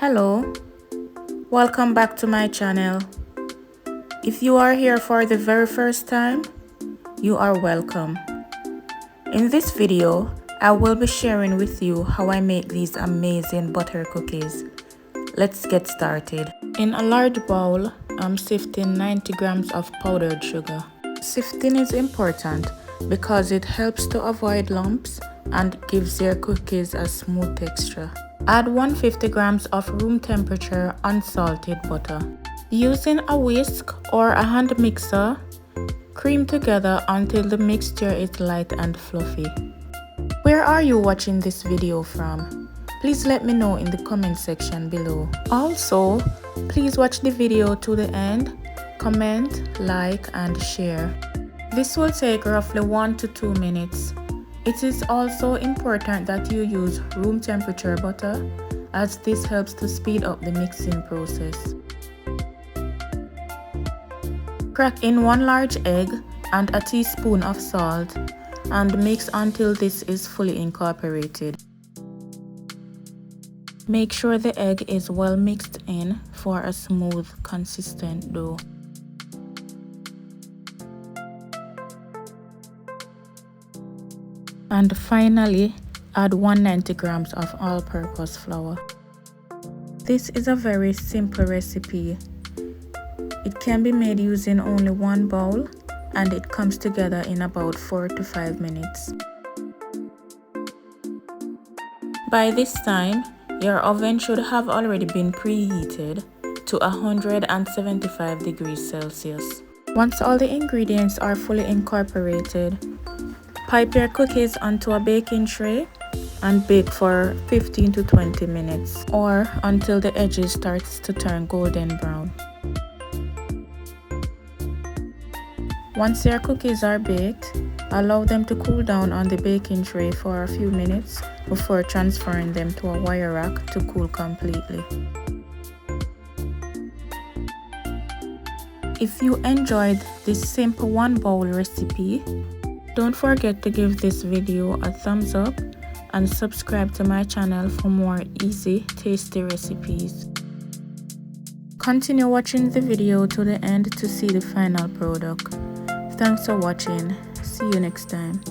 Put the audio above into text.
Hello, welcome back to my channel. If you are here for the very first time, you are welcome. In this video, I will be sharing with you how I make these amazing butter cookies. Let's get started. In a large bowl, I'm sifting 90 grams of powdered sugar. Sifting is important because it helps to avoid lumps and gives your cookies a smooth texture. Add 150 grams of room temperature unsalted butter. Using a whisk or a hand mixer, cream together until the mixture is light and fluffy. Where are you watching this video from? Please let me know in the comment section below. Also, please watch the video to the end, comment, like and share. This will take roughly 1 to 2 minutes. It is also important that you use room temperature butter, as this helps to speed up the mixing process. Crack in 1 large egg and a teaspoon of salt and mix until this is fully incorporated. Make sure the egg is well mixed in for a smooth, consistent dough. And finally, add 190 grams of all-purpose flour. This is a very simple recipe. It can be made using only 1 bowl and it comes together in about 4 to 5 minutes. By this time, your oven should have already been preheated to 175 degrees Celsius. Once all the ingredients are fully incorporated, pipe your cookies onto a baking tray and bake for 15 to 20 minutes or until the edges starts to turn golden brown. Once your cookies are baked, allow them to cool down on the baking tray for a few minutes before transferring them to a wire rack to cool completely. If you enjoyed this simple 1 bowl recipe, don't forget to give this video a thumbs up and subscribe to my channel for more easy, tasty recipes. Continue watching the video to the end to see the final product. Thanks for watching. See you next time.